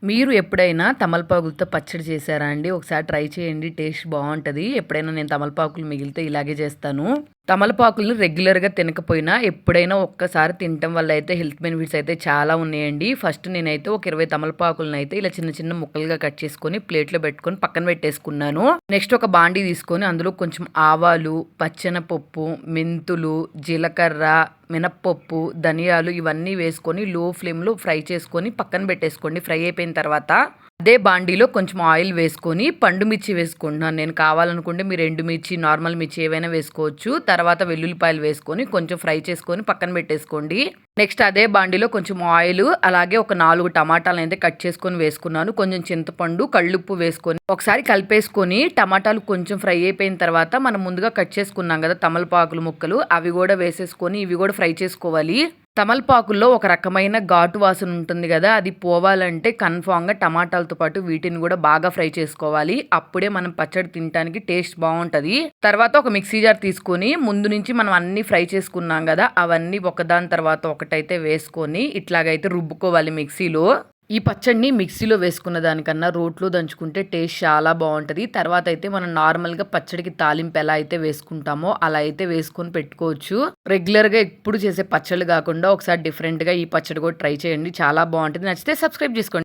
మీరు ఎప్పుడైనా తమలపాకులతో పచ్చడి చేశారా అండి? ఒకసారి ట్రై చేయండి. టేస్ట్ బావుంటది. ఎప్పుడైనా నేను తమలపాకులు మిగిలితే ఇలాగే చేస్తాను. తమలపాకులను రెగ్యులర్‌గా తినకపోయినా ఎప్పుడైనా ఒక్కసారి తినటం వల్ల అయితే హెల్త్ బెనిఫిట్స్ అయితే చాలా ఉన్నాయండి. ఫస్ట్ నేనైతే ఒక 20 తమలపాకులనైతే ఇలా చిన్న చిన్న ముక్కలుగా కట్ చేసుకొని ప్లేట్‌లో పెట్టుకొని పక్కన పెట్టేసుకున్నాను. నెక్స్ట్ ఒక బాండీ తీసుకొని అందులో కొంచెం ఆవాలు, పచ్చెనపప్పు, మెంతులు, జీలకర్ర, మినప్పప్పు, ధనియాలు ఇవన్నీ వేసుకొని లో ఫ్లేమ్‌లో ఫ్రై చేసుకొని పక్కన పెట్టేసుకోండి. ఫ్రై అయిపోయిన తర్వాత అదే బాండీలో కొంచెం ఆయిల్ వేసుకొని పండు మిర్చి వేసుకుంటున్నాను. నేను కావాలనుకుంటే మీరు ఎండుమిర్చి, నార్మల్ మిర్చి ఏవైనా వేసుకోవచ్చు. తర్వాత వెల్లుల్లిపాయలు వేసుకొని కొంచెం ఫ్రై చేసుకొని పక్కన పెట్టేసుకోండి. నెక్స్ట్ అదే బాండీలో కొంచెం ఆయిల్ అలాగే ఒక 4 టమాటాలనైతే కట్ చేసుకొని వేసుకున్నాను. కొంచెం చింతపండు, కల్లుప్పు వేసుకొని ఒకసారి కలిపేసుకొని టమాటాలు కొంచెం ఫ్రై అయిపోయిన తర్వాత మనం ముందుగా కట్ చేసుకున్నాం కదా తమలపాకులు ముక్కలు అవి కూడా వేసేసుకొని ఇవి కూడా ఫ్రై చేసుకోవాలి. తమలపాకుల్లో ఒక రకమైన ఘాటు వాసన ఉంటుంది కదా! అది పోవాలంటే కన్ఫామ్‌గా టమాటాలతో పాటు వీటిని కూడా బాగా ఫ్రై చేసుకోవాలి. అప్పుడే మనం పచ్చడి తినటానికి టేస్ట్ బావుంటది. తర్వాత ఒక మిక్సీ జార్ తీసుకొని ముందు నుంచి మనం అన్నీ ఫ్రై చేసుకున్నాం కదా! అవన్నీ ఒకదాని తర్వాత ఒకటైతే వేసుకొని ఇట్లాగైతే రుబ్బుకోవాలి మిక్సీలో. ఈ పచ్చడిని మిక్సీలో వేసుకున్న దానికన్నా రోట్లో దంచుకుంటే టేస్ట్ చాలా బావుంటది. తర్వాత అయితే మనం నార్మల్‌గా పచ్చడికి తాలింపు ఎలా అయితే వేసుకుంటామో అలా అయితే వేసుకొని పెట్టుకోవచ్చు. రెగ్యులర్‌గా ఎప్పుడు చేసే పచ్చళ్ళు కాకుండా ఒకసారి డిఫరెంట్‌గా ఈ పచ్చడి కూడా ట్రై చేయండి. చాలా బావుంటది. నచ్చితే సబ్స్క్రైబ్ చేసుకోండి.